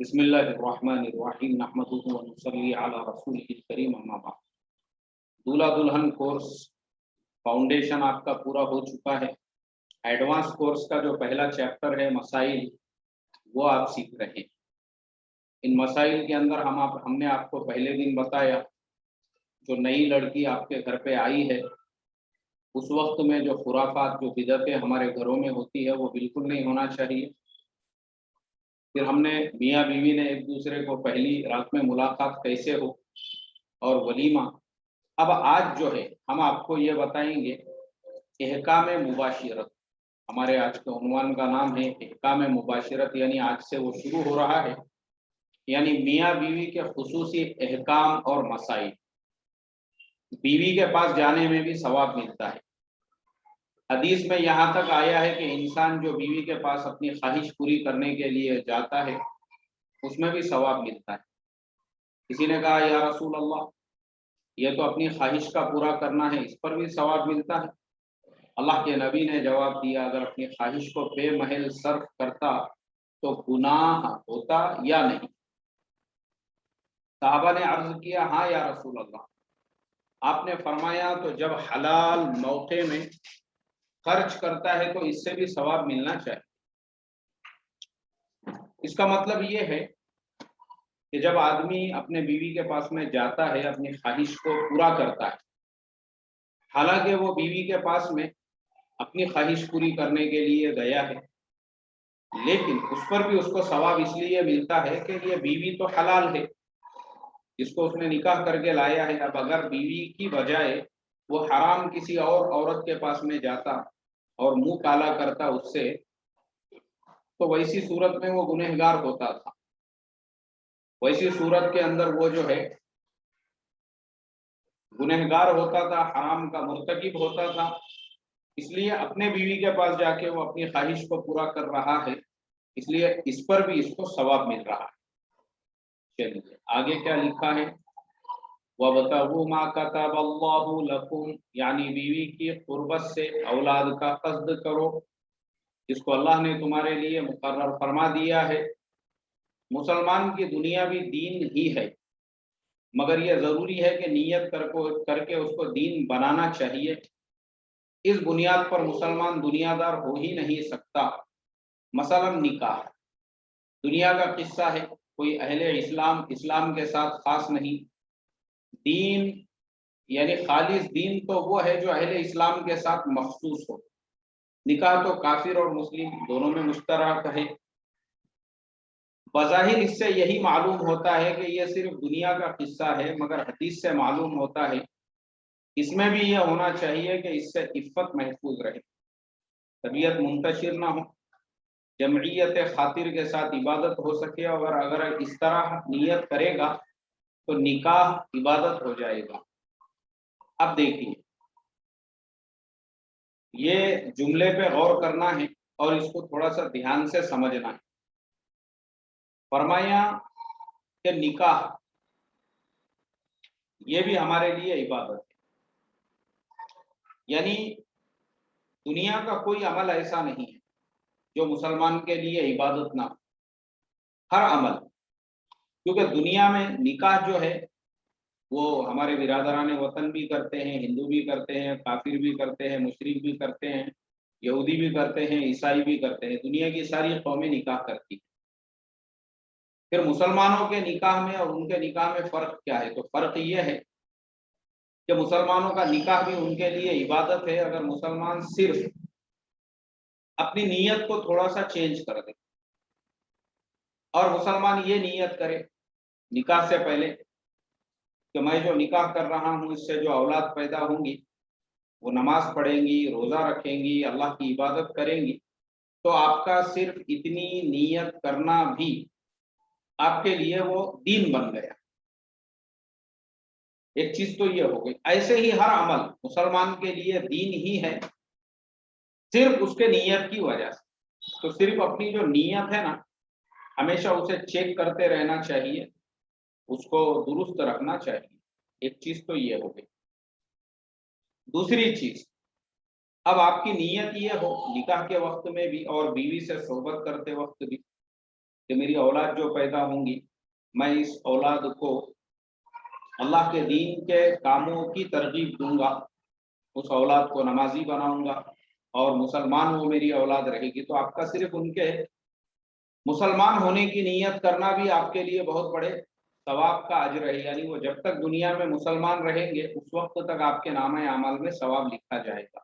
بسم اللہ الرحمن الرحیم نحمدہ ونصلی علی رسولہ الکریم اما بعد۔ دولہا دلہن کورس فاؤنڈیشن آپ کا پورا ہو چکا ہے۔ ایڈوانس کورس کا جو پہلا چیپٹر ہے مسائل، وہ آپ سیکھ رہے ہیں۔ ان مسائل کے اندر ہم نے آپ کو پہلے دن بتایا، جو نئی لڑکی آپ کے گھر پہ آئی ہے اس وقت میں جو خرافات، جو بدعتیں ہمارے گھروں میں ہوتی ہے وہ بالکل نہیں ہونا چاہیے۔ پھر ہم نے میاں بیوی نے ایک دوسرے کو پہلی رات میں ملاقات کیسے ہو اور ولیمہ۔ اب آج جو ہے ہم آپ کو یہ بتائیں گے احکام مباشرت۔ ہمارے آج کے عنوان کا نام ہے احکام مباشرت، یعنی آج سے وہ شروع ہو رہا ہے، یعنی میاں بیوی کے خصوصی احکام اور مسائل۔ بیوی کے پاس جانے میں بھی ثواب ملتا ہے۔ حدیث میں یہاں تک آیا ہے کہ انسان جو بیوی کے پاس اپنی خواہش پوری کرنے کے لیے جاتا ہے اس میں بھی ثواب ملتا ہے۔ کسی نے کہا یا رسول اللہ، یہ تو اپنی خواہش کا پورا کرنا ہے، اس پر بھی ثواب ملتا ہے؟ اللہ کے نبی نے جواب دیا، اگر اپنی خواہش کو بے محل صرف کرتا تو گناہ ہوتا یا نہیں؟ صحابہ نے عرض کیا ہاں یا رسول اللہ۔ آپ نے فرمایا تو جب حلال موقع میں خرچ کرتا ہے تو اس سے بھی ثواب ملنا چاہیے۔ اس کا مطلب یہ ہے کہ جب آدمی اپنے بیوی کے پاس میں جاتا ہے، اپنی خواہش کو پورا کرتا ہے، حالانکہ وہ بیوی کے پاس میں اپنی خواہش پوری کرنے کے لیے گیا ہے، لیکن اس پر بھی اس کو ثواب اس لیے ملتا ہے کہ یہ بیوی تو حلال ہے، جس کو اس نے نکاح کر کے لایا ہے۔ اب اگر بیوی کی بجائے وہ حرام کسی اور عورت کے پاس میں جاتا اور منہ کالا کرتا اس سے، تو ویسی صورت میں وہ گنہگار ہوتا تھا۔ ویسی صورت کے اندر وہ جو ہے گنہگار ہوتا تھا، حرام کا مرتکب ہوتا تھا۔ اس لیے اپنے بیوی کے پاس جا کے وہ اپنی خواہش کو پورا کر رہا ہے، اس لیے اس پر بھی اس کو ثواب مل رہا ہے۔ چلیے آگے کیا لکھا ہے، وَابْتَغُوا مَا كَتَبَ اللَّهُ لَكُمْ، یعنی بیوی کی قربت سے اولاد کا قصد کرو جس کو اللہ نے تمہارے لیے مقرر فرما دیا ہے۔ مسلمان کی دنیا بھی دین ہی ہے، مگر یہ ضروری ہے کہ نیت کر کے اس کو دین بنانا چاہیے۔ اس بنیاد پر مسلمان دنیا دار ہو ہی نہیں سکتا۔ مثلا نکاح دنیا کا قصہ ہے، کوئی اہل اسلام کے ساتھ خاص نہیں۔ دین یعنی خالص دین تو وہ ہے جو اہل اسلام کے ساتھ مخصوص ہو۔ نکاح تو کافر اور مسلم دونوں میں مشترک ہے۔ بظاہر اس سے یہی معلوم ہوتا ہے کہ یہ صرف دنیا کا قصہ ہے، مگر حدیث سے معلوم ہوتا ہے اس میں بھی یہ ہونا چاہیے کہ اس سے عفت محفوظ رہے، طبیعت منتشر نہ ہو، جمعیت خاطر کے ساتھ عبادت ہو سکے، اور اگر اس طرح نیت کرے گا تو نکاح عبادت ہو جائے گا۔ اب دیکھیے یہ جملے پہ غور کرنا ہے اور اس کو تھوڑا سا دھیان سے سمجھنا ہے۔ فرمایا کہ نکاح یہ بھی ہمارے لیے عبادت ہے، یعنی دنیا کا کوئی عمل ایسا نہیں ہے جو مسلمان کے لیے عبادت نہ ہو۔ ہر عمل، کیونکہ دنیا میں نکاح جو ہے وہ ہمارے برادران وطن بھی کرتے ہیں، ہندو بھی کرتے ہیں، کافر بھی کرتے ہیں، مشرک بھی کرتے ہیں، یہودی بھی کرتے ہیں، عیسائی بھی کرتے ہیں، دنیا کی ساری قومیں نکاح کرتی ہیں۔ پھر مسلمانوں کے نکاح میں اور ان کے نکاح میں فرق کیا ہے؟ تو فرق یہ ہے کہ مسلمانوں کا نکاح بھی ان کے لیے عبادت ہے اگر مسلمان صرف اپنی نیت کو تھوڑا سا چینج کر دے، اور مسلمان یہ نیت کرے نکاح سے پہلے کہ میں جو نکاح کر رہا ہوں اس سے جو اولاد پیدا ہوں گی وہ نماز پڑھیں گی، روزہ رکھیں گی، اللہ کی عبادت کریں گی، تو آپ کا صرف اتنی نیت کرنا بھی آپ کے لیے وہ دین بن گیا۔ ایک چیز تو یہ ہو گئی۔ ایسے ہی ہر عمل مسلمان کے لیے دین ہی ہے، صرف اس کے نیت کی وجہ سے۔ تو صرف اپنی جو نیت ہے نا، ہمیشہ اسے چیک کرتے رہنا چاہیے، اس کو درست رکھنا چاہیے۔ ایک چیز تو یہ ہو گئی۔ دوسری چیز، اب آپ کی نیت یہ ہو نکاح کے وقت میں بھی اور بیوی سے صحبت کرتے وقت بھی کہ میری اولاد جو پیدا ہوں گی میں اس اولاد کو اللہ کے دین کے کاموں کی ترغیب دوں گا، اس اولاد کو نمازی بناؤں گا اور مسلمان وہ میری اولاد رہے گی، تو آپ کا صرف ان کے مسلمان ہونے کی نیت کرنا بھی آپ کے لیے بہت بڑے ثواب کا اجر ہے، یعنی وہ جب تک دنیا میں مسلمان رہیں گے اس وقت تک آپ کے نامہ اعمال میں ثواب لکھا جائے گا۔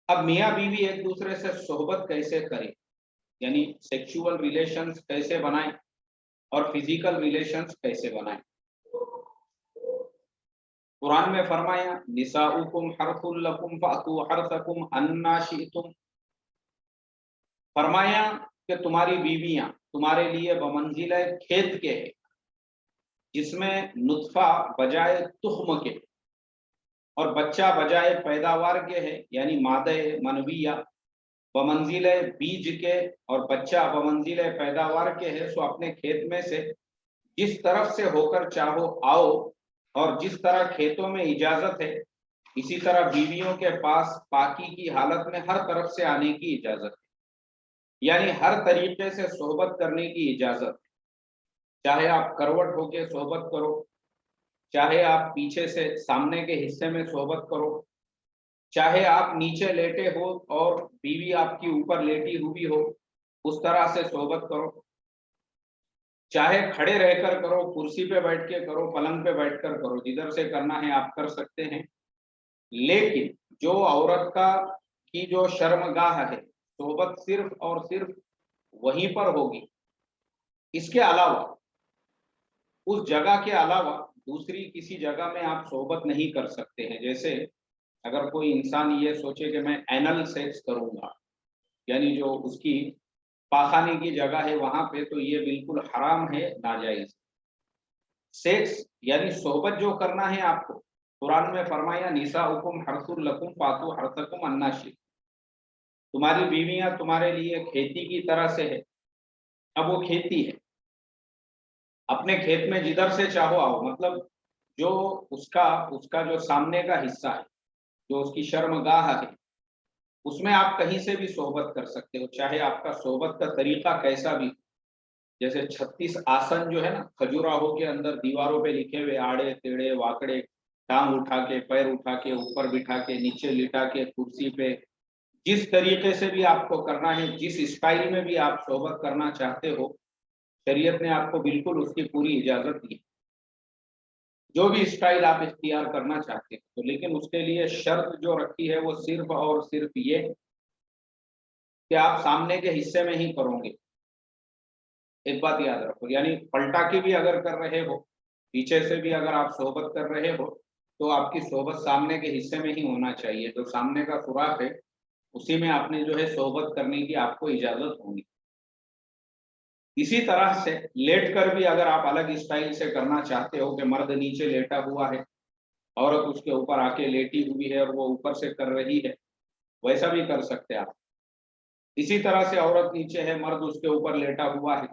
اب میاں بیوی ایک دوسرے سے صحبت کیسے کریں، یعنی سیکشول ریلیشنز کیسے بنائیں اور فزیکل ریلیشنز کیسے بنائیں۔ قرآن میں فرمایا نساؤکم حرث لکم فأتوا حرثکم انا شئتم، فرمایا کہ تمہاری بیویاں تمہارے لیے بمنزلہ کھیت کے ہے، جس میں نطفہ بجائے تخم کے اور بچہ بجائے پیداوار کے ہے، یعنی مادہ منویہ بمنزلہ بیج کے اور بچہ بمنزلہ پیداوار کے ہے، سو اپنے کھیت میں سے جس طرف سے ہو کر چاہو آؤ، اور جس طرح کھیتوں میں اجازت ہے اسی طرح بیویوں کے پاس پاکی کی حالت میں ہر طرف سے آنے کی اجازت ہے، یعنی ہر طریقے سے صحبت کرنے کی اجازت ہے، چاہے آپ کروٹ ہو کے صحبت کرو، چاہے آپ پیچھے سے سامنے کے حصے میں صحبت کرو، چاہے آپ نیچے لیٹے ہو اور بیوی آپ کی اوپر لیٹی ہوئی ہو اس طرح سے صحبت کرو، چاہے کھڑے رہ کر کرو، کرسی پہ بیٹھ کے کرو، پلنگ پہ بیٹھ کر کرو، جدھر سے کرنا ہے آپ کر سکتے ہیں، لیکن جو عورت کی جو شرمگاہ ہے صحبت صرف اور صرف وہیں پر ہوگی، اس کے علاوہ اس جگہ کے علاوہ دوسری کسی جگہ میں آپ صحبت نہیں کر سکتے ہیں۔ جیسے اگر کوئی انسان یہ سوچے کہ میں اینل سیکس کروں گا، یعنی جو اس کی پاخانے کی جگہ ہے وہاں پہ، تو یہ بالکل حرام ہے، ناجائز۔ سیکس یعنی صحبت جو کرنا ہے آپ کو، قرآن میں فرمایا نساؤکم حرث لکم فاتوا حرثکم انا شئتم، تمہاری بیویاں تمہارے لیے کھیتی کی طرح سے ہے۔ اب وہ کھیتی ہے، اپنے کھیت میں جدھر سے چاہو آؤ، مطلب جو اس کا جو سامنے کا حصہ ہے، جو اس کی شرمگاہ ہے، اس میں آپ کہیں سے بھی صحبت کر سکتے ہو، چاہے آپ کا صحبت کا طریقہ کیسا بھی، جیسے 36 آسن جو ہے نا کھجوراہو کے اندر دیواروں پہ لکھے ہوئے، آڑے تیڑے واکڑے، ٹانگ اٹھا کے، پیر اٹھا کے، اوپر بٹھا کے، نیچے لٹا کے، کرسی پہ، جس طریقے سے بھی آپ کو کرنا ہے، جس اسٹائل میں بھی آپ صحبت کرنا چاہتے ہو، شریعت نے آپ کو بالکل اس کی پوری اجازت دی، جو بھی اسٹائل آپ اختیار کرنا چاہتے ہیں، تو لیکن اس کے لیے شرط جو رکھی ہے وہ صرف اور صرف یہ کہ آپ سامنے کے حصے میں ہی کرو گے۔ ایک بات یاد رکھو، یعنی پلٹا کے بھی اگر کر رہے ہو، پیچھے سے بھی اگر آپ صحبت کر رہے ہو، تو آپ کی صحبت سامنے کے حصے میں ہی ہونا چاہیے، جو سامنے کا سوراخ ہے اسی میں آپ نے جو ہے صحبت کرنے کی آپ کو اجازت ہوگی۔ اسی طرح سے لیٹ کر بھی اگر آپ الگ اسٹائل سے کرنا چاہتے ہو کہ مرد نیچے لیٹا ہوا ہے، عورت اس کے اوپر آ کے لیٹی ہوئی ہے اور وہ اوپر سے کر رہی ہے، ویسا بھی کر سکتے آپ۔ اسی طرح سے عورت نیچے ہے، مرد اس کے اوپر لیٹا ہوا ہے،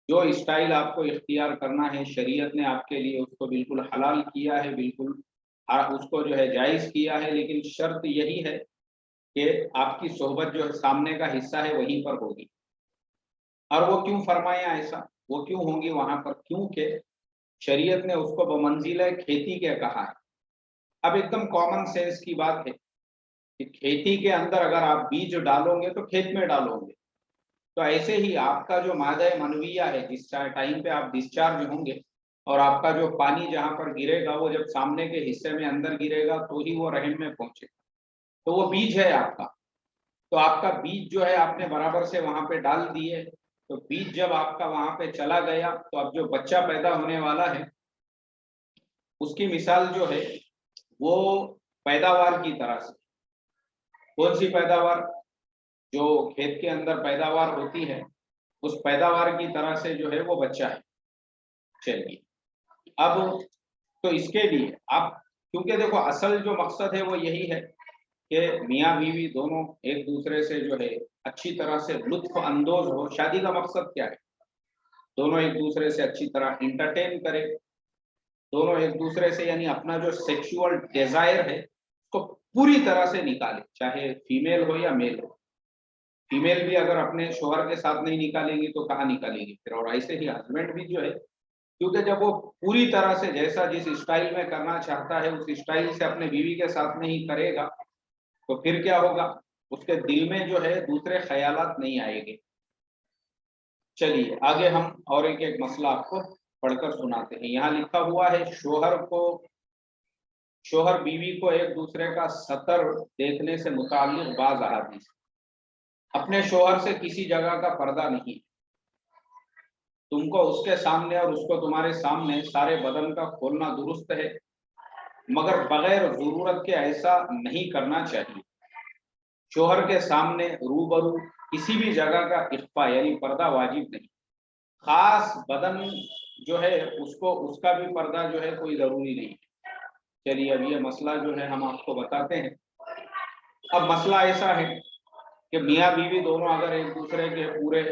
جو اسٹائل آپ کو اختیار کرنا ہے شریعت نے آپ کے لیے اس کو بالکل حلال کیا ہے، بالکل اس کو جو ہے جائز کیا ہے، لیکن شرط یہی ہے کہ آپ کی صحبت جو ہے سامنے کا حصہ ہے وہیں پر ہوگی۔ اور وہ کیوں فرمایا ایسا، وہ کیوں ہوں گی وہاں پر، کیونکہ شریعت نے اس کو بمنزلہ کھیتی کے کہا ہے۔ اب ایک دم کامن سینس کی بات ہے کہ کھیتی کے اندر اگر آپ بیج ڈالو گے تو کھیت میں ڈالو گے، تو ایسے ہی آپ کا جو مادہ منویہ ہے، جس ٹائم پہ آپ ڈسچارج ہوں گے اور آپ کا جو پانی جہاں پر گرے گا وہ جب سامنے کے حصے میں اندر گرے گا تو ہی وہ رحم میں پہنچے گا، تو وہ بیج ہے آپ کا، تو آپ کا بیج جو ہے آپ نے برابر سے وہاں پہ ڈال دیے، تو بیج جب آپ کا وہاں پہ چلا گیا تو اب جو بچہ پیدا ہونے والا ہے اس کی مثال جو ہے وہ پیداوار کی طرح سے، کون سی پیداوار، جو کھیت کے اندر پیداوار ہوتی ہے اس پیداوار کی طرح سے جو ہے وہ بچہ ہے۔ چلیے اب تو اس کے لیے آپ، کیونکہ دیکھو اصل جو مقصد ہے وہ یہی ہے کہ میاں بیوی دونوں ایک دوسرے سے جو ہے اچھی طرح سے لطف اندوز ہو۔ شادی کا مقصد کیا ہے؟ دونوں ایک دوسرے سے اچھی طرح انٹرٹین کرے، دونوں ایک دوسرے سے یعنی اپنا جو سیکشول ڈیزائر ہے اس کو پوری طرح سے نکالے، چاہے فیمیل ہو یا میل ہو۔ फीमेल भी अगर अपने शोहर के साथ नहीं निकालेंगी तो कहाँ निकालेगी फिर। और ऐसे ही हस्बैंड भी जो है, क्योंकि जब वो पूरी तरह से जैसा जिस स्टाइल में करना चाहता है उस स्टाइल से अपने बीवी के साथ में ही करेगा, तो फिर क्या होगा, उसके दिल में जो है दूसरे ख्यालात नहीं आएंगे। चलिए आगे हम और एक मसला आपको पढ़कर सुनाते हैं। यहाँ लिखा हुआ है, शोहर बीवी को एक दूसरे का सतर देखने से मुताल्लिक बाज़ अहादीस। अपने शोहर से किसी जगह का पर्दा नहीं, तुमको उसके सामने और उसको तुम्हारे सामने सारे बदन का खोलना दुरुस्त है, मगर बगैर जरूरत के ऐसा नहीं करना चाहिए। शोहर के सामने रूबरू किसी भी जगह का इख्फा यानी पर्दा वाजिब नहीं। खास बदन जो है उसको उसका भी पर्दा जो है कोई जरूरी नहीं। चलिए अब ये मसला जो है हम आपको बताते हैं। अब मसला ऐसा है कि मियाँ बीवी दोनों अगर एक दूसरे के पूरे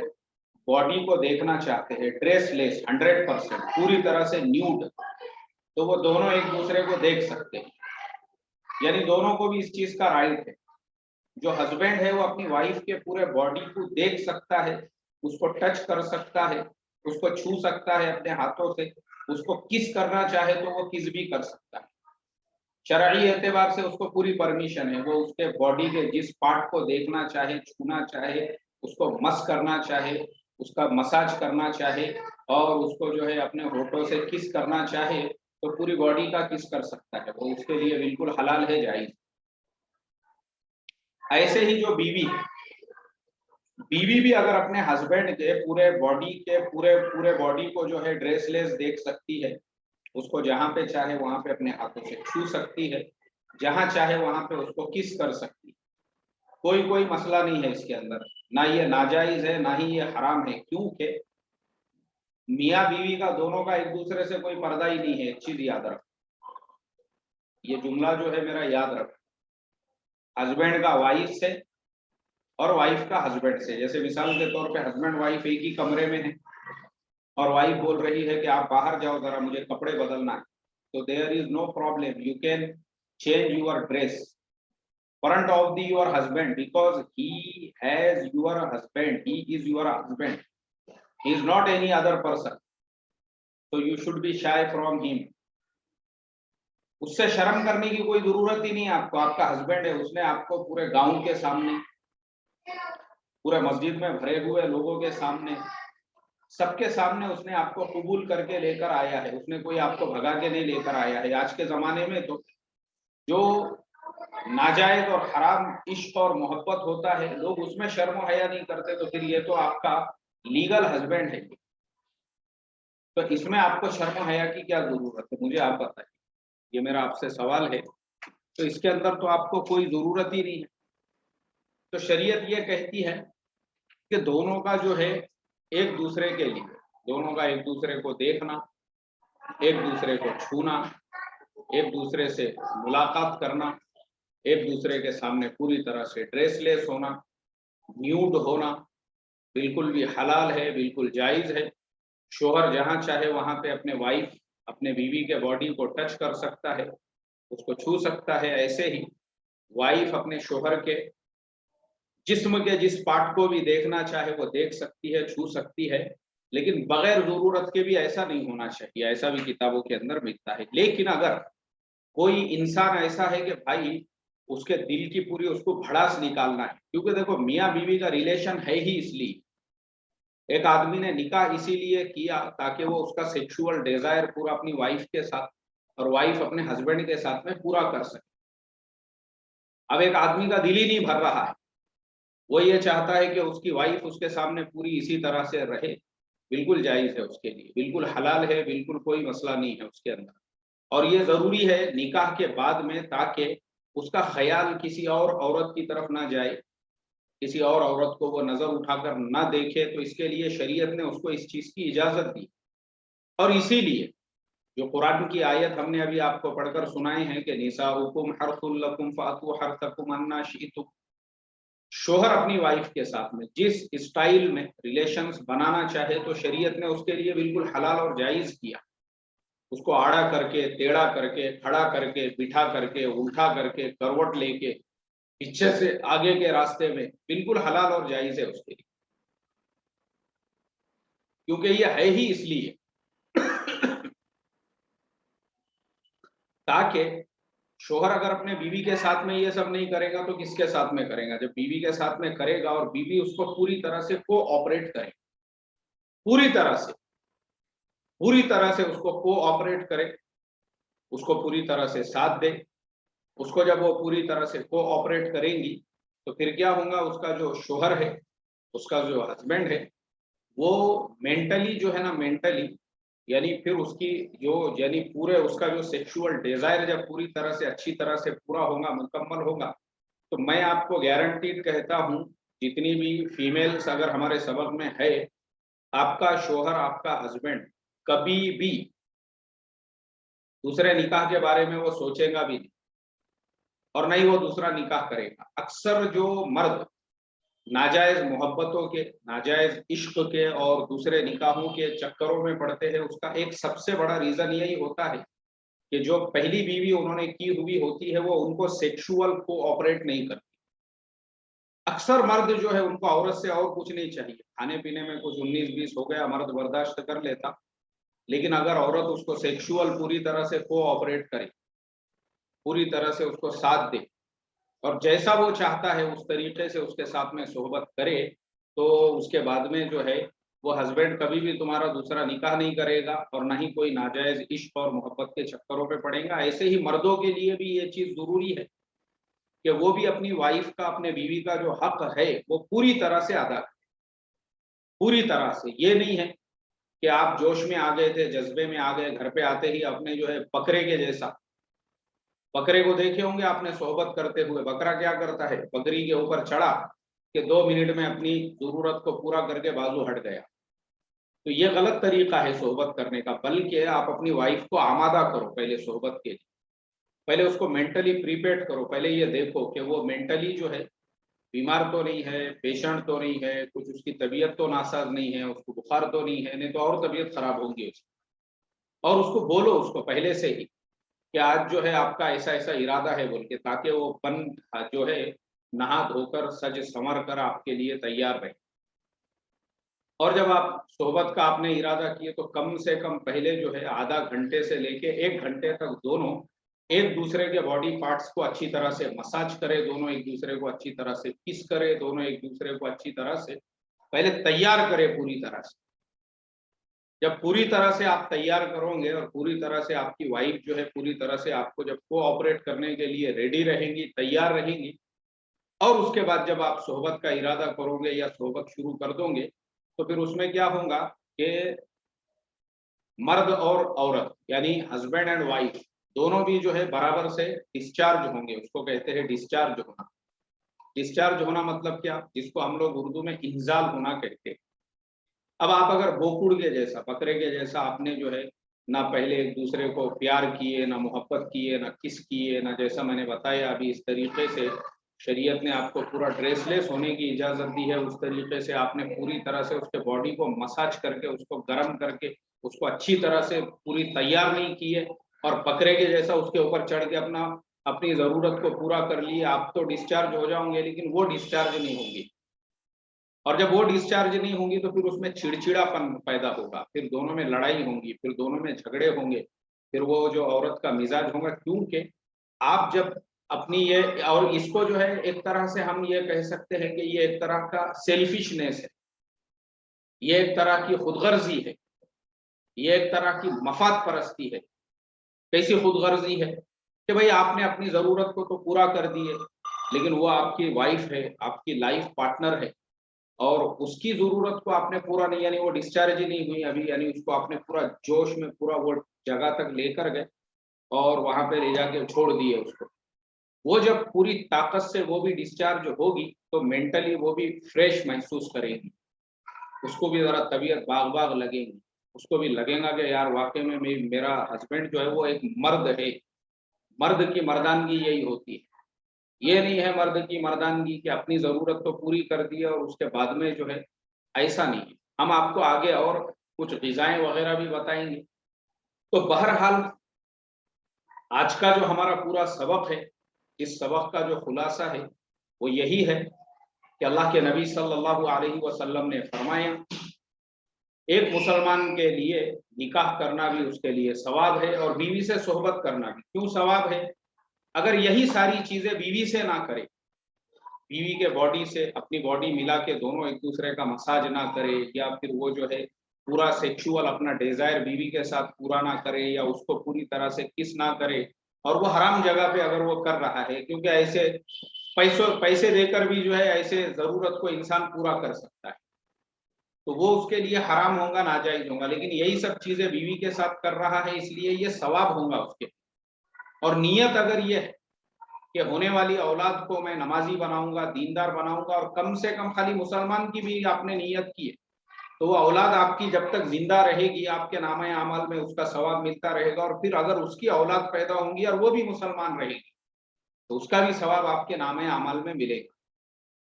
बॉडी को देखना चाहते हैं ड्रेसलेस 100% पूरी तरह से न्यूड, तो वो दोनों एक दूसरे को देख सकते हैं, यानी दोनों को भी इस चीज का राइट है। जो हस्बैंड है वो अपनी वाइफ के पूरे बॉडी को देख सकता है, उसको टच कर सकता है, उसको छू सकता है अपने हाथों से, उसको किस करना चाहे तो वो किस भी कर सकता है। शरई एतबार से उसको पूरी परमिशन है, वो उसके बॉडी के जिस पार्ट को देखना चाहे, छूना चाहे, उसको मस करना चाहे, उसका मसाज करना चाहे और उसको जो है अपने होठों से किस करना चाहे तो पूरी बॉडी का किस कर सकता है, वो उसके लिए बिल्कुल हलाल है, जायज। ऐसे ही जो बीवी भी अगर अपने हस्बैंड के पूरे बॉडी को जो है ड्रेसलेस देख सकती है, उसको जहां पे चाहे वहां पे अपने हाथों से छू सकती है, जहां चाहे वहां पे उसको किस कर सकती है, कोई मसला नहीं है इसके अंदर। ना ये नाजायज है ना ही ये हराम है, क्योंकि मियाँ बीवी का दोनों का एक दूसरे से कोई पर्दा ही नहीं है। एक चीज याद रख, ये जुमला जो है मेरा याद रख, हस्बैंड का वाइफ से और वाइफ का हस्बैंड से। जैसे मिसाल के तौर पे हस्बैंड वाइफ एक ही कमरे में है और वाइफ बोल रही है कि आप बाहर जाओ जरा मुझे कपड़े बदलना है, तो there is no problem, you can change your dress front of your husband because he is your husband, he is not any other person, so you should be shy from him। उससे शर्म करने की कोई जरूरत ही नहीं है आपको, आपका हस्बैंड है, उसने आपको पूरे गांव के सामने, पूरे मस्जिद में भरे हुए लोगों के सामने, सबके सामने उसने आपको कबूल करके लेकर आया है, उसने कोई आपको भगा के नहीं लेकर आया है। आज के जमाने में तो जो नाजायज और हराम इश्क और मोहब्बत होता है लोग उसमें शर्म हया नहीं करते, तो फिर ये तो आपका लीगल हस्बैंड है, तो इसमें आपको शर्म हया की क्या जरूरत है, मुझे आप बताइए, ये मेरा आपसे सवाल है। तो इसके अंदर तो आपको कोई जरूरत ही नहीं है। तो शरीयत ये कहती है कि दोनों का जो है एक दूसरे के लिए, दोनों का एक दूसरे को देखना, एक दूसरे को छूना, एक दूसरे से मुलाकात करना, एक दूसरे के सामने पूरी तरह से ड्रेसलेस होना, न्यूड होना बिल्कुल भी हलाल है, बिल्कुल जायज है। शोहर जहां चाहे वहां पे अपने बीवी के बॉडी को टच कर सकता है, उसको छू सकता है। ऐसे ही वाइफ अपने शोहर के जिस्म के जिस पार्ट को भी देखना चाहे वो देख सकती है, छू सकती है, लेकिन बगैर जरूरत के भी ऐसा नहीं होना चाहिए, ऐसा भी किताबों के अंदर मिलता है। लेकिन अगर कोई इंसान ऐसा है कि भाई उसके दिल की पूरी उसको भड़ास निकालना है, क्योंकि देखो मियाँ बीवी का रिलेशन है ही इसलिए, एक आदमी ने निकाह इसीलिए किया ताकि वो उसका सेक्सुअल डिजायर पूरा अपनी वाइफ के साथ और वाइफ अपने हस्बैंड के साथ में पूरा कर सके। अब एक आदमी का दिल ही नहीं भर रहा है, वो ये चाहता है कि उसकी वाइफ उसके सामने पूरी इसी तरह से रहे, बिल्कुल जायज है उसके लिए, बिल्कुल हलाल है, बिल्कुल कोई मसला नहीं है उसके अंदर। और ये जरूरी है निकाह के बाद में, ताकि उसका ख्याल किसी और औरत की तरफ ना जाए, किसी और औरत को वो नजर उठाकर ना देखे, तो इसके लिए शरीयत ने उसको इस चीज की इजाजत दी। और इसीलिए जो कुरान की आयत हमने अभी आपको पढ़कर सुनाए हैं कि निसाउकुम हर्सुल लकुम फातू हर्सकुम अन्ना शीतुम, शोहर अपनी वाइफ के साथ में जिस स्टाइल में रिलेशंस बनाना चाहे तो शरीयत ने उसके लिए बिल्कुल हलाल और जायज किया। उसको आड़ा करके, टेढ़ा करके, खड़ा करके, बिठा करके, उल्टा करके, करवट लेके, पीछे से आगे के रास्ते में बिल्कुल हलाल और जायज है उसके लिए, क्योंकि ये है ही इसलिए ताकि शोहर अगर अपने बीवी के साथ में ये सब नहीं करेगा तो किसके साथ में करेगा? जब बीवी के साथ में करेगा और बीवी उसको पूरी तरह से कोऑपरेट करे, पूरी तरह से उसको कोऑपरेट करे, उसको पूरी तरह से साथ दे, उसको जब वो पूरी तरह से कोऑपरेट करेंगी तो फिर क्या होगा? उसका जो शोहर है, उसका जो हस्बैंड है, वो मेंटली जो है ना, मेंटली यानी फिर उसकी जो यानी पूरे उसका जो सेक्सुअल डिजायर जब पूरी तरह से अच्छी तरह से पूरा होगा, मुकम्मल होगा, तो मैं आपको गारंटीड कहता हूँ, जितनी भी फीमेल्स अगर हमारे सबक में है, आपका शोहर, आपका हस्बैंड कभी भी दूसरे निकाह के बारे में वो सोचेगा भी नहीं और नहीं वो दूसरा निकाह करेगा। अक्सर जो मर्द नाजायज मोहब्बतों के, नाजायज इश्क के और दूसरे निकाहों के चक्करों में पड़ते हैं, उसका एक सबसे बड़ा रीजन यही होता है कि जो पहली बीवी उन्होंने की हुई होती है वो उनको सेक्सुअल कोऑपरेट नहीं करती। अक्सर मर्द जो है उनको औरत से और कुछ नहीं चाहिए, खाने पीने में कुछ 19-20 हो गया मर्द बर्दाश्त कर लेता, लेकिन अगर औरत उसको सेक्सुअल पूरी तरह से कोऑपरेट करे, पूरी तरह से उसको साथ दे और जैसा वो चाहता है उस तरीके से उसके साथ में सोहबत करे, तो उसके बाद में जो है वो हस्बैंड कभी भी तुम्हारा दूसरा निकाह नहीं करेगा और ना ही कोई नाजायज इश्क और मोहब्बत के चक्करों पे पड़ेगा। ऐसे ही मर्दों के लिए भी ये चीज जरूरी है कि वो भी अपनी वाइफ का, अपने बीवी का जो हक है वो पूरी तरह से अदा करें, पूरी तरह से। ये नहीं है कि आप जोश में आ गए थे, जज्बे में आ गए, घर पे आते ही अपने जो है बकरे के जैसा, बकरे को देखे होंगे आपने सोहबत करते हुए, बकरा क्या करता है? बकरी के ऊपर चढ़ा कि 2 मिनट में अपनी जरूरत को पूरा करके बाजू हट गया। तो ये गलत तरीका है सोहबत करने का, बल्कि आप अपनी वाइफ को आमादा करो पहले सोहबत के लिए, पहले उसको मेंटली प्रिपेयर करो, पहले ये देखो कि वो मेंटली जो है बीमार तो नहीं है, पेशेंट तो नहीं है, कुछ उसकी तबीयत तो नासाज नहीं है, उसको बुखार तो नहीं है, नहीं तो और तबीयत खराब होगी उसकी। और उसको बोलो उसको पहले से ही कि आज जो है आपका ऐसा ऐसा इरादा है बोल के, ताकि वो पन जो है नहा धोकर सज संवर कर आपके लिए तैयार रहे। और जब आप सोहबत का आपने इरादा किए तो कम से कम पहले जो है आधा घंटे से लेके 1 घंटे तक दोनों एक दूसरे के बॉडी पार्ट्स को अच्छी तरह से मसाज करे, दोनों एक दूसरे को अच्छी तरह से किस करे, दोनों एक दूसरे को अच्छी तरह से पहले तैयार करे पूरी तरह से। जब पूरी तरह से आप तैयार करोगे और पूरी तरह से आपकी वाइफ जो है पूरी तरह से आपको जब कोऑपरेट करने के लिए रेडी रहेंगी, तैयार रहेंगी, और उसके बाद जब आप सोहबत का इरादा करोगे या सोहबत शुरू कर दोगे, तो फिर उसमें क्या होगा कि मर्द और औरत यानी हस्बैंड एंड वाइफ दोनों भी जो है बराबर से डिस्चार्ज होंगे। उसको कहते हैं डिस्चार्ज होना। डिस्चार्ज होना मतलब क्या? जिसको हम लोग उर्दू में इंजाल होना कहते हैं। अब आप अगर बोकुड़ के जैसा, बकरे के जैसा आपने जो है ना पहले एक दूसरे को प्यार किए, ना मोहब्बत किए, ना किस किए, ना जैसा मैंने बताया अभी इस तरीके से शरीयत ने आपको पूरा ड्रेसलेस होने की इजाजत दी है, उस तरीके से आपने पूरी तरह से उसके बॉडी को मसाज करके, उसको गर्म करके, उसको अच्छी तरह से पूरी तैयार नहीं की है और बकरे के जैसा उसके ऊपर चढ़ के अपनी जरूरत को पूरा कर लिए, आप तो डिस्चार्ज हो जाओगे लेकिन वो डिस्चार्ज नहीं होंगी। और जब वो डिस्चार्ज नहीं होंगी तो फिर उसमें चिड़चिड़ापन पैदा होगा, फिर दोनों में लड़ाई होंगी, फिर दोनों में झगड़े होंगे, फिर वो जो औरत का मिजाज होगा, क्योंकि आप जब अपनी ये, और इसको जो है एक तरह से हम ये कह सकते हैं कि ये एक तरह का सेल्फिशनेस है, ये एक तरह की खुदगर्जी है, ये एक तरह की मफाद परस्ती है। कैसी खुदगर्जी है कि भाई आपने अपनी जरूरत को तो पूरा कर दिए, लेकिन वो आपकी वाइफ है, आपकी लाइफ पार्टनर है, और उसकी जरूरत को आपने पूरा नहीं, यानी वो डिस्चार्ज ही नहीं हुई अभी, यानी उसको आपने पूरा जोश में पूरा वो जगह तक लेकर गए और वहां पे ले जाके छोड़ दिए उसको। वो जब पूरी ताकत से वो भी डिस्चार्ज होगी तो मेंटली वो भी फ्रेश महसूस करेगी, उसको भी जरा तबीयत बाग बाग लगेगी, उसको भी लगेगा कि यार वाकई में मेरा हस्बैंड जो है वो एक मर्द है। मर्द की मर्दानगी यही होती है। ये नहीं है मर्द की मर्दानगी कि अपनी जरूरत तो पूरी कर दी और उसके बाद में जो है, ऐसा नहीं है। हम आपको आगे और कुछ ग़िज़ाएं वगैरह भी बताएंगे। तो बहरहाल आज का जो हमारा पूरा सबक है, इस सबक का जो खुलासा है وہ یہی ہے کہ اللہ کے نبی صلی اللہ علیہ وسلم نے فرمایا ایک مسلمان کے لیے نکاح کرنا بھی اس کے لیے ثواب ہے، اور بیوی سے صحبت کرنا بھی۔ کیوں ثواب ہے؟ اگر یہی ساری چیزیں بیوی سے نہ کرے، بیوی کے باڈی سے اپنی باڈی ملا کے دونوں ایک دوسرے کا مساج نہ کرے، یا پھر وہ جو ہے پورا سیکشول اپنا ڈیزائر بیوی کے ساتھ پورا نہ کرے، یا اس کو پوری طرح سے کس نہ کرے، اور وہ حرام جگہ پہ اگر وہ کر رہا ہے، کیونکہ ایسے پیسے دے کر بھی جو ہے ایسے ضرورت کو انسان پورا کر سکتا ہے، تو وہ اس کے لیے حرام ہوگا، ناجائز ہوگا۔ لیکن یہی سب چیزیں بیوی کے ساتھ کر رہا ہے، اس لیے یہ ثواب ہوگا اس کے۔ اور نیت اگر یہ ہے کہ ہونے والی اولاد کو میں نمازی بناؤں گا، دیندار بناؤں گا، اور کم سے کم خالی مسلمان کی بھی آپ نے نیت کی ہے، تو وہ اولاد آپ کی جب تک زندہ رہے گی آپ کے نامہ اعمال میں اس کا ثواب ملتا رہے گا، اور پھر اگر اس کی اولاد پیدا ہوں گی اور وہ بھی مسلمان رہے گی تو اس کا بھی ثواب آپ کے نامہ اعمال میں ملے گا۔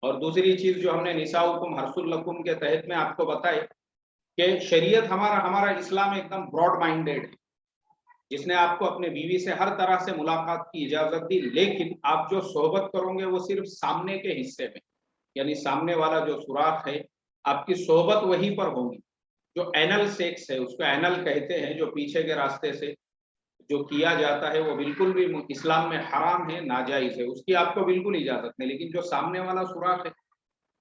اور دوسری چیز جو ہم نے نساؤکم حرث لکم کے تحت میں آپ کو بتائے کہ شریعت ہمارا اسلام ایک دم براڈ مائنڈیڈ ہے، جس نے آپ کو اپنے بیوی سے ہر طرح سے ملاقات کی اجازت دی، لیکن آپ جو صحبت کرو گے وہ صرف سامنے کے حصے میں، یعنی سامنے والا جو سوراخ ہے آپ کی صحبت وہیں پر ہوگی۔ جو اینل سیکس ہے، اس کو اینل کہتے ہیں، جو پیچھے کے راستے سے جو کیا جاتا ہے وہ بالکل بھی اسلام میں حرام ہے، ناجائز ہے، اس کی آپ کو بالکل اجازت نہیں۔ لیکن جو سامنے والا سوراخ ہے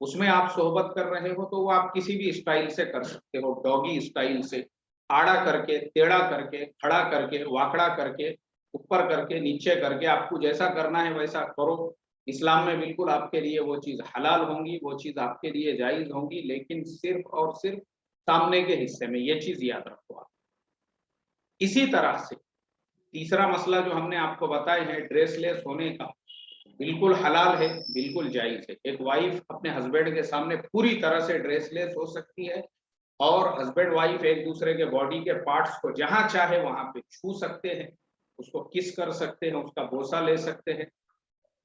اس میں آپ صحبت کر رہے ہو تو وہ آپ کسی بھی اسٹائل سے کر سکتے ہو، ڈاگی اسٹائل سے، آڑا کر کے، ٹیڑھا کر کے، کھڑا کر کے، واکڑا کر کے، اوپر کر کے، نیچے کر کے، آپ کو جیسا کرنا ہے ویسا کرو۔ اسلام میں بالکل آپ کے لیے وہ چیز حلال ہوں گی، وہ چیز آپ کے لیے جائز ہوں گی، لیکن صرف اور صرف سامنے کے حصے میں، یہ چیز یاد رکھو آپ۔ اسی طرح سے تیسرا مسئلہ جو ہم نے آپ کو بتایا ہے ڈریس لیس ہونے کا، بالکل حلال ہے، بالکل جائز ہے۔ ایک وائف اپنے ہسبینڈ کے سامنے پوری طرح سے ڈریس لیس ہو سکتی ہے، اور ہسبینڈ وائف ایک دوسرے کے باڈی کے پارٹس کو جہاں چاہے وہاں پہ چھو سکتے ہیں، اس کو کس کر سکتے ہیں، اس کا بوسہ لے سکتے ہیں۔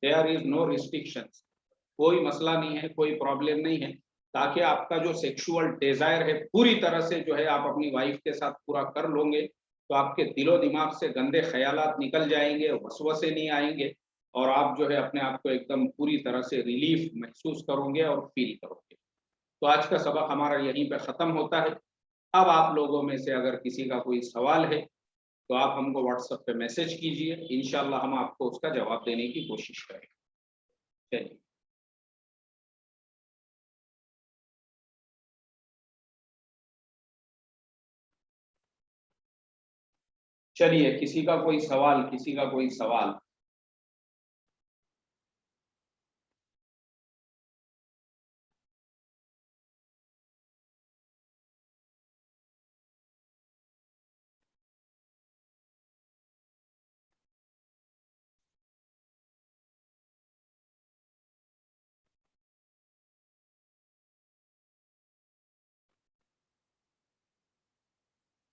دیئر از نو ریسٹرکشنز، کوئی مسئلہ نہیں ہے، کوئی پرابلم نہیں ہے، تاکہ آپ کا جو سیکشول ڈیزائر ہے پوری طرح سے جو ہے آپ اپنی وائف کے ساتھ پورا کر لوں گے تو آپ کے دل و دماغ سے گندے خیالات نکل جائیں گے، وسوسے نہیں آئیں گے، اور آپ جو ہے اپنے آپ کو ایک دم پوری طرح سے ریلیف محسوس کرو گے اور فیل کرو گے۔ تو آج کا سبق ہمارا یہیں پہ ختم ہوتا ہے۔ اب آپ لوگوں میں سے اگر کسی کا کوئی سوال ہے تو آپ ہم کو واٹس ایپ پہ میسج کیجئے، انشاءاللہ ہم آپ کو اس کا جواب دینے کی کوشش کریں گے۔ چلیے، چلیے، کسی کا کوئی سوال، کسی کا کوئی سوال؟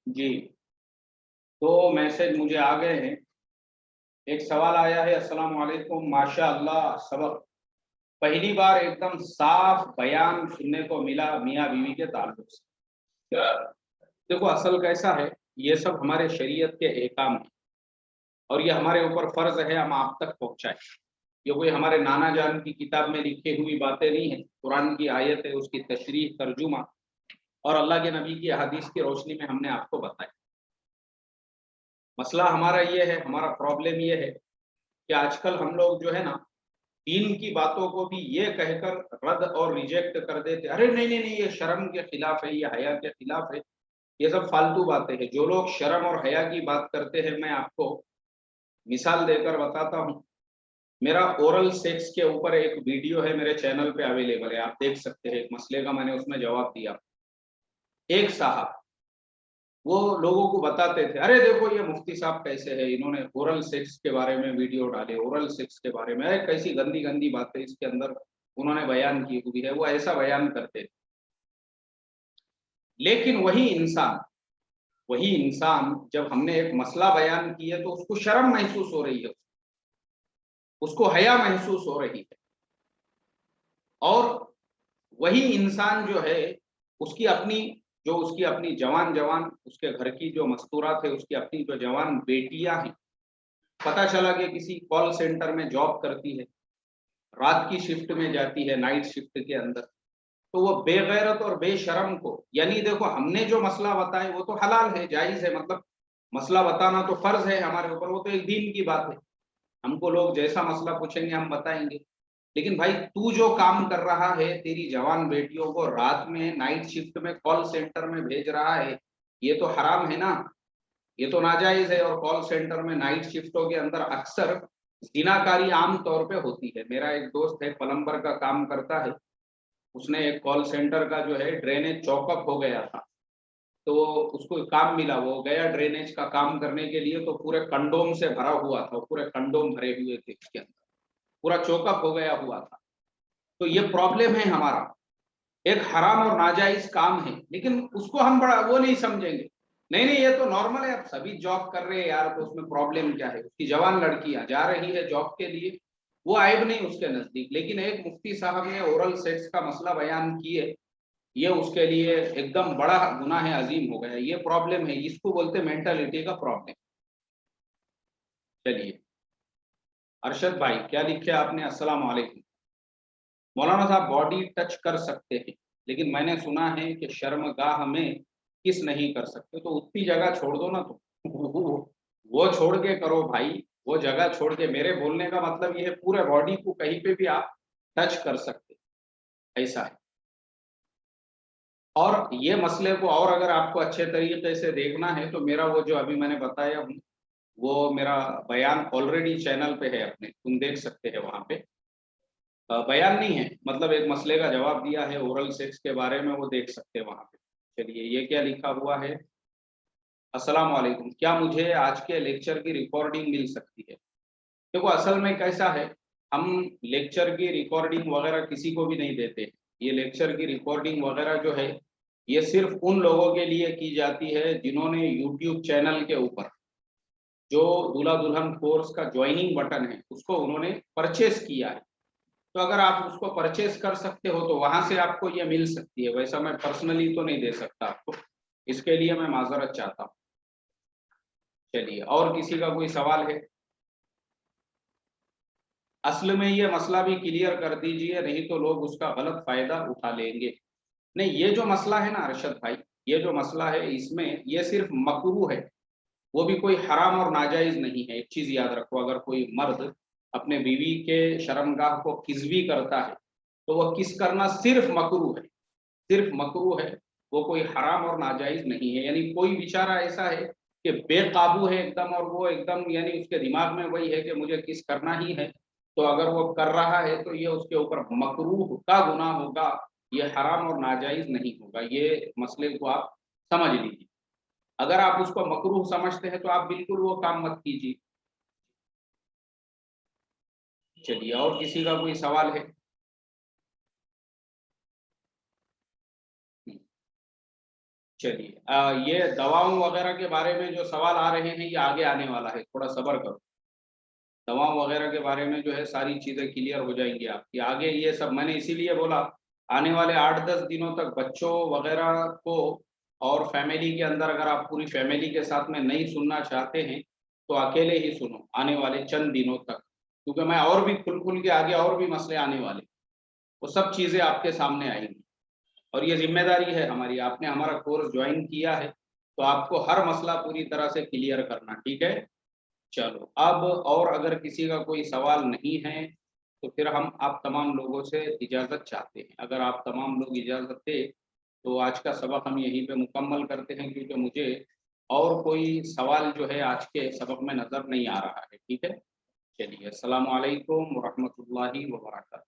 جی، دو میسج مجھے آ گئے ہیں۔ ایک سوال آیا ہے، السلام علیکم، ماشاء اللہ سبق، پہلی بار ایک دم صاف بیان سننے کو ملا میاں بیوی کے تعلق سے۔ دیکھو اصل کیسا ہے، یہ سب ہمارے شریعت کے احکام ہیں، اور یہ ہمارے اوپر فرض ہے ہم آپ تک پہنچائیں۔ یہ کوئی ہمارے نانا جان کی کتاب میں لکھی ہوئی باتیں نہیں ہیں، قرآن کی آیت ہے، اس کی تشریح، ترجمہ، اور اللہ کے نبی کی احادیث کی روشنی میں ہم نے آپ کو بتایا۔ مسئلہ ہمارا یہ ہے، ہمارا پرابلم یہ ہے کہ آج کل ہم لوگ جو ہے نا دین کی باتوں کو بھی یہ کہہ کر رد اور ریجیکٹ کر دیتے، ارے نہیں نہیں نہیں، یہ شرم کے خلاف ہے، یہ حیا کے خلاف ہے، یہ سب فالتو باتیں ہیں۔ جو لوگ شرم اور حیا کی بات کرتے ہیں، میں آپ کو مثال دے کر بتاتا ہوں۔ میرا اورل سیکس کے اوپر ایک ویڈیو ہے، میرے چینل پہ اویلیبل ہے، آپ دیکھ سکتے ہیں، ایک مسئلے کا میں نے اس میں جواب دیا۔ ایک صاحب وہ لوگوں کو بتاتے تھے، ارے دیکھو یہ مفتی صاحب کیسے ہیں، انہوں نے اورل سیکس کے بارے میں ویڈیو ڈالے، اورل سیکس کے بارے میں کیسی گندی گندی باتیں اس کے اندر انہوں نے بیان کی ہوئی ہے، وہ ایسا بیان کرتے تھے۔ لیکن وہی انسان جب ہم نے ایک مسئلہ بیان کیا تو اس کو شرم محسوس ہو رہی ہے، اس کو حیا محسوس ہو رہی ہے، اور وہی انسان جو ہے اس کی اپنی جوان اس کے گھر کی جو مستورات ہے، اس کی اپنی جو جوان بیٹیاں ہیں، پتہ چلا کہ کسی کال سینٹر میں جاب کرتی ہے، रात की शिफ्ट में जाती है, नाइट शिफ्ट के अंदर, तो वो बेगैरत और बेशरम को, यानी देखो हमने जो मसला बताए वो तो हलाल है, जायज है, मतलब मसला बताना तो फर्ज है हमारे ऊपर, वो तो एक दीन की बात है, हमको लोग जैसा मसला पूछेंगे हम बताएंगे। लेकिन भाई तू जो काम कर रहा है, तेरी जवान बेटियों को रात में नाइट शिफ्ट में कॉल सेंटर में भेज रहा है, ये तो हराम है ना, ये तो नाजायज है। और कॉल सेंटर में नाइट शिफ्टों के अंदर अक्सर जिनाकारी आम तौर पे होती है। मेरा एक दोस्त है, प्लम्बर का काम करता है, उसने एक कॉल सेंटर का जो है ड्रेनेज चौकअप हो गया था, तो उसको काम मिला, वो गया ड्रेनेज का काम करने के लिए, तो पूरे कंडोम से भरा हुआ था, पूरे कंडोम भरे हुए थे उसके अंदर, पूरा चौकअप हो गया हुआ था। तो ये प्रॉब्लम है हमारा, एक हराम और नाजायज काम है, लेकिन उसको हम बड़ा वो नहीं समझेंगे, नहीं नहीं ये तो नॉर्मल है, अब सभी जॉब कर रहे हैं यार, तो उसमें प्रॉब्लम क्या है, उसकी जवान लड़कियां जा रही है जॉब के लिए, वो आयब नहीं उसके नजदीक। लेकिन एक मुफ्ती साहब ने ओरल सेक्स का मसला बयान किए, ये उसके लिए एकदम बड़ा गुनाह है, अजीम हो गया, ये प्रॉब्लम है, इसको बोलते मेंटालिटी का प्रॉब्लम। चलिए, अरशद भाई क्या लिखे आपने, अस्सलाम वालेकुम। मौलाना साहब बॉडी टच कर सकते हैं, लेकिन मैंने सुना है कि शर्मगाह में किस नहीं कर सकते, तो उतनी जगह छोड़ दो ना तुम वो छोड़ के करो भाई, वो जगह छोड़ के, मेरे बोलने का मतलब ये है पूरे बॉडी को कहीं पे भी आप टच कर सकते, ऐसा है। और ये मसले को और अगर आपको अच्छे तरीके से देखना है तो मेरा वो जो अभी मैंने बताया हूँ, वो मेरा बयान ऑलरेडी चैनल पे है अपने, तुम देख सकते हैं वहां पे। बयान नहीं है, मतलब एक मसले का जवाब दिया है ओरल सेक्स के बारे में, वो देख सकते हैं वहां पे। चलिए, ये क्या लिखा हुआ है, अस्सलाम वालेकुम, क्या मुझे आज के लेक्चर की रिकॉर्डिंग मिल सकती है? देखो असल में कैसा है, हम लेक्चर की रिकॉर्डिंग वगैरह किसी को भी नहीं देते। ये लेक्चर की रिकॉर्डिंग वगैरह जो है, ये सिर्फ उन लोगों के लिए की जाती है जिन्होंने यूट्यूब चैनल के ऊपर जो दूल्हा दुल्हन कोर्स का ज्वाइनिंग बटन है उसको उन्होंने परचेस किया है। तो अगर आप उसको परचेस कर सकते हो तो वहां से आपको ये मिल सकती है, वैसा मैं पर्सनली तो नहीं दे सकता आपको, इसके लिए मैं माजरत चाहता हूँ। चलिए, और किसी का कोई सवाल है? असल में ये मसला भी क्लियर कर दीजिए, नहीं तो लोग उसका गलत फायदा उठा लेंगे। नहीं, ये जो मसला है ना अरशद भाई, ये जो मसला है इसमें ये सिर्फ मकरूह है, वो भी कोई हराम और नाजायज नहीं है। एक चीज याद रखो, अगर कोई मर्द अपने बीवी के शर्मगाह को किस भी करता है तो वह किस करना सिर्फ मकरूह है, सिर्फ मकरूह है, वो कोई हराम और नाजायज नहीं है। यानी कोई बेचारा ऐसा है कि बेकाबू है एकदम, और वो एकदम यानी उसके दिमाग में वही है कि मुझे किस करना ही है, तो अगर वो कर रहा है तो ये उसके ऊपर मकरूह का गुनाह होगा, ये हराम और नाजायज नहीं होगा। ये मसले को आप समझ लीजिए, अगर आप उसको मकरूह समझते हैं तो आप बिल्कुल वो काम मत कीजिए। चलिए, और किसी का कोई सवाल है? चलिए, ये दवाओं वगैरह के बारे में जो सवाल आ रहे हैं ये आगे आने वाला है, थोड़ा सब्र करो। दवाओं वगैरह के बारे में जो है सारी चीजें क्लियर हो जाएंगी आपकी आगे। ये सब मैंने इसीलिए बोला, आने वाले 8-10 दिनों तक बच्चों वगैरह को और फैमिली के अंदर, अगर आप पूरी फैमिली के साथ में नहीं सुनना चाहते हैं तो अकेले ही सुनो आने वाले चंद दिनों तक, क्योंकि मैं और भी खुल के आगे और भी मसले आने वाले, वो सब चीजें आपके सामने आएंगी। और ये जिम्मेदारी है हमारी, आपने हमारा कोर्स ज्वाइन किया है तो आपको हर मसला पूरी तरह से क्लियर करना, ठीक है? चलो, अब और अगर किसी का कोई सवाल नहीं है तो फिर हम आप तमाम लोगों से इजाज़त चाहते हैं। अगर आप तमाम लोग इजाज़त दें तो आज का सबक हम यहीं पे मुकम्मल करते हैं, क्योंकि मुझे और कोई सवाल जो है आज के सबक में नज़र नहीं आ रहा है, ठीक है? चलिए, अस्सलाम वालेकुम व रहमतुल्लाहि व बरकातहू।